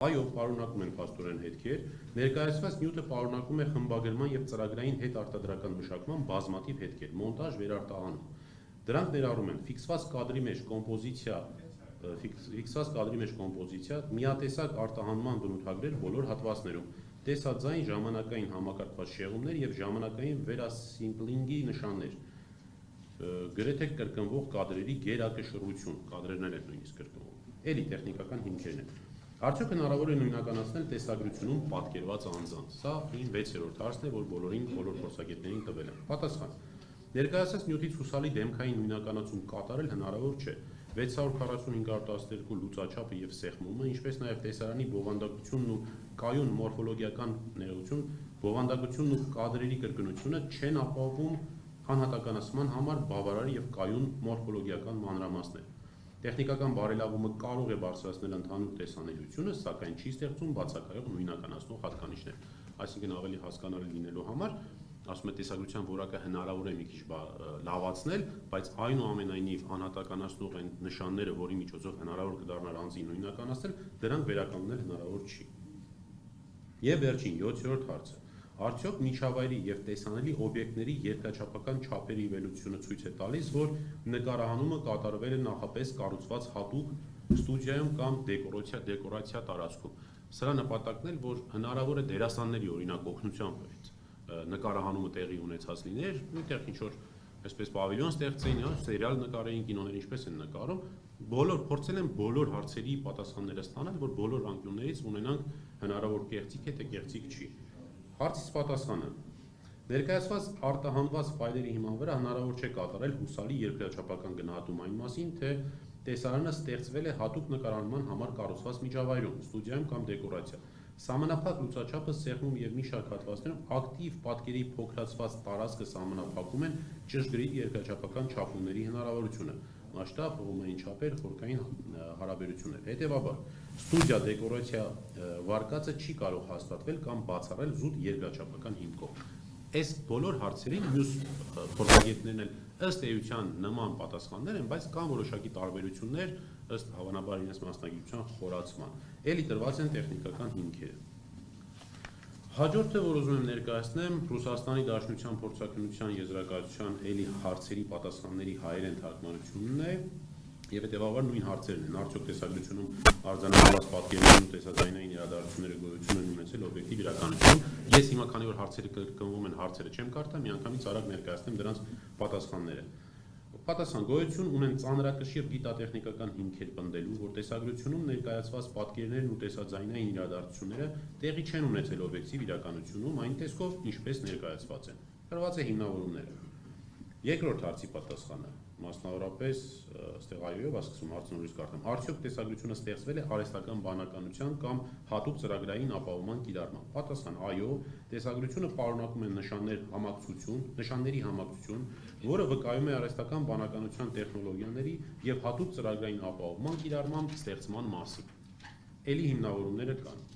Այո, պարունակում են փաստորեն հետքեր, ներկայացված նյութը պարունակում է խմբագրման եւ ծրագրային հետարտադրական մշակման բազմաթիվ հետքեր, մոնտաժ, վերարտահանում։ Դրանք ներառում են ֆիքսված կադրի մեջ կոմպոզիցիա, միատեսակ արտահանման բնութագրեր բոլոր հատվածներում, տեսաձայն ժամանակային համակարգված շեղումներ եւ ժամանակային վերասիմպլինգի նշաններ, գրեթե կրկնվող կադրերի գերակշռություն, կադրերն են նույնիսկ կրկնվող, էլի տեխնիկական հիմքերն են։ Արդյոք հնարավոր է նույնականացնել տեսագրությունում պատկերված անձանց։ Սա իմ 6-րդ հարցն է, որ բոլոր փորձագետներին տվել եմ։ Պատասխան. Ներկայացած նյութից հուսալի դեմքային նույնականացում կատարել հնարավոր չէ։ 645-12 լուծաչափը եւ սեղմումը, ինչպես նաեւ տեսարանի բովանդակությունն ու կայուն մորֆոլոգիական ներողություն, բովանդակությունն ու կադրերի կրկնությունը չեն ապահովում անհատականացման համար բավարար եւ կայուն մորֆոլոգիական մանրամասներ։ Տեխնիկական բարելավումը կարող է բարձրացնել ընդհանուր տեսանելիությունը, սակայն չի ստեղծում բացակայող նույնականացնող հատկանիշներ։ Այսինքն ավելի հասկանալի լինելու համար, ասում է տեսագրության որակը հնարավոր է մի քիչ լավացնել, բայց այնուամենայնիվ անհատականացնող այն նշանները, որի միջոցով հնարավոր կդառնար անձին նույնականացնել, դրանք վերականգնել հնարավոր չի։ Եվ վերջին 7-րդ հարցը. Արդյոք միջավայրի եւ տեսանելի օբյեկտների երկրաչափական չափերի վերլուծությունը ցույց է տալիս, որ նկարահանումը կատարվել է նախապես կառուցված հատուկ ստուդիայում կամ դեկորացիա տարածքում։ Սրա նպատակն է, որ հնարավոր է դերասանների օրինակ օգնությամբ նկարահանումը տեղի ունեցած լիներ, այնտեղ ինչ-որ այսպես պավիլյոն ստեղծեին, սերիալ նկարեին, կինոներ ինչպես են նկարում, փորձել են բոլոր հարցերի պատասխանները ստանալ, որ բոլոր անկյուններից ունենանք հնարավոր կեղծիք է, թե կեղծիք չի։ Հարցից պատասխանը. ներկայացված արտահանված ֆայլերի հիման վրա հնարավոր չէ կատարել հուսալի երկրաչափական գնահատում այն մասին, թե տեսարանը ստեղծվել է հատուկ նկարահանման համար կառուցված միջավայրում, ստուդիայում կամ դեկորացիա։ Սահմանափակ լուծաչափը, սեղմում եւ մի շարք հատվածներում ակտիվ պատկերի փոքրացված տարածքը սահմանափակում են ճշգրիտ երկրաչափական չափումների հնարավորությունը, մասշտաբ, հողմային չափեր, խորքային հարաբերություններ։ Հետևաբար, ստուդիա դեկորացիա վարկածը չի կարող հաստատվել կամ բացառել զուտ երկրաչափական հիմքով։ Այս բոլոր հարցերին մյուս փորձագետներն էլ ըստ էության նման պատասխաններ են, բայց կան որոշակի տարբերություններ ըստ հավանաբար իրենց մասնագիտության խորացման։ Էլի տրված են տեխնիկական հիմքերը։ Հաջորդը, որ ուզում եմ ներկայացնեմ, Ռուսաստանի Դաշնության փորձաքննության եզրակացության էլի հարցերի պատասխանների հայերեն թարգմանությունն է եւ հետեւաբար նույն հարցերն են։ Արդյոք տեսագրությունում արձանագրված պատկերներն ու տեսաձայնային իրադարձությունները գոյություն են ունեցել օբյեկտիվ իրականությունում։ Ես հիմա քանի որ հարցերը կրկնվում են, հարցերը չեմ կարդա, միանգամից արագ ներկայացնեմ դրանց պատասխանները։ Պատասխան. գոյություն ունեն ծանրակշիռ գիտատեխնիկական հիմքեր պնդելու, որ տեսագրությունում ներկայացված պատկերներն ու տեսաձայնային իրադարձությունները տեղի չեն ունեցել օբյեկտիվ իրականությունում այն տեսքով, ինչպես ներկայացված են։ Տրված է հիմնավորումները։ Երկրորդ հարցի պատասխանը, մասնավորապես այստեղ այոյով ասում հարցը նորից կարդամ. արդյոք տեսագրությունը ստեղծվել է արհեստական բանականության կամ հատուկ ծրագրային ապահովման կիրառմամբ։ Պատասխան. այո, տեսագրությունը պարունակում է նշանների համակցություն, որը վկայում է արհեստական բանականության տեխնոլոգիաների եւ հատուկ ծրագրային ապահովման կիրառմամբ ստեղծման մասին։ Էլի հիմնավորումները կան։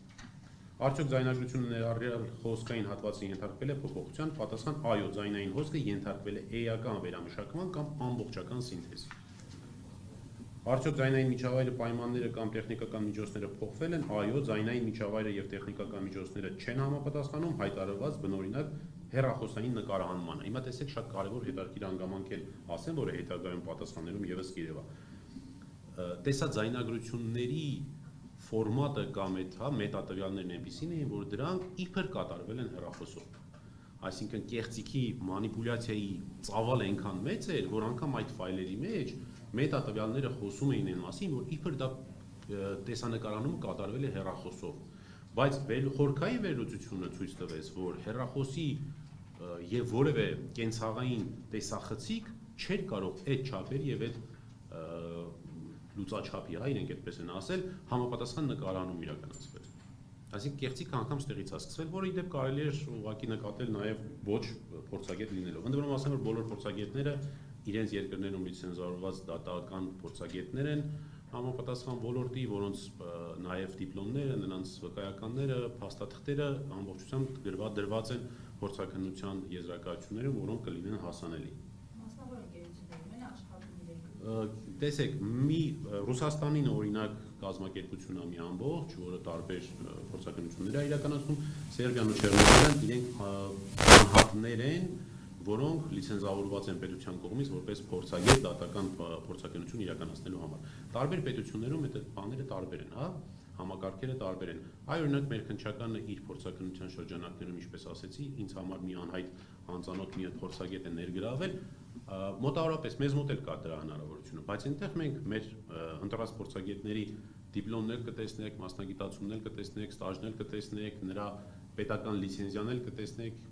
Արդյոք ձայնագրությունը ներառյալ խոսքային հատվածը ենթարկվել է փոփոխության։ Պատասխան. այո, ձայնային հոսքը ենթարկվել է էական վերամշակման կամ ամբողջական սինթեզի։ Արդյոք ձայնային միջավայրը, պայմանները կամ տեխնիկական միջոցները փոխվել են։ Այո, ձայնային միջավայրը եւ տեխնիկական միջոցները չեն համապատասխանում հայտարարված բնօրինակ հեռախոսային նկարահանմանը։ Հիմա տեսեք շատ կարևոր հետաքրքիր հանգամանք էլ ասեմ, որը հետագայում պատասխաններում եւս կիրևա։ Տեսաձայնագրությունների ֆորմատը կամ մետատվյալներն այնպիսին էին, որ դրանք իբր կատարվել են հեռախոսով։ Այսինքն կեղծիքի մանիպուլյացիայի ծավալը այնքան մեծ էր, որ անգամ այդ ֆայլերի մեջ մետատվյալները խոսում էին այն մասին, որ իբր դա տեսանկարանում կատարվել է հեռախոսով, բայց խորքային վերլուծությունը ցույց տվեց, որ հեռախոսի եւ որևէ կենցաղային տեսախցիկ չէր կարող այդ չափերի եւ այդ լուծաչափի, իրենք այդպես են ասել, համապատասխան նկարահանում իրականացվել։ Այսինքն կեղծիքը անգամ ստեղից է սկսվել, որը ի դեպ կարելի է ուղղակի նկատել նաեւ ոչ փորձագետ լինելով։ Ընդ որում ասեմ, որ բոլոր փորձագետները իրենց երկրներում լիցենզավորված դատական փորձագետներ են, համապատասխան ոլորտի, որոնց նաեւ դիպլոմները, նրանց վկայականները, փաստաթղթերը ամբողջությամբ դրված են փորձաքննության եզրակացություններում, որոնք կլինեն հասանելի։ Մասնավոր ընկերություններում են աշխատում իրենք։ Տեսեք, Ռուսաստանին օրինակ կազմակերպություն է մի ամբողջ, որը տարբեր փորձակնություններ է իրականացնում, Սերբիան ու Չեռնոգորիան իրենք անհատներ են, որոնք լիցենզավորված են պետության կողմից որպես փորձագետ դատական փորձակնություն իրականացնելու համար։ Տարբեր պետություններում այդ բաները տարբեր են, հա, համակարգերը տարբեր են։ Այ օրինակ մեր քննչականը իր փորձակնության շրջանակներում, ինչպես ասեցի, ինձ համար մի անհայտ անծանոթ մի փորձագետ է ներգրավել, մոտավորապես մեզ մոտ էլ կա դրա հնարավորությունը, բայց այնտեղ մենք մեր ընտրած փորձագետների դիպլոմներ կտեսնեք, մասնագիտացումներ կտեսնեք, ստաժներ կտեսնեք, նրա պետական լիցենզիաներ կտեսնեք,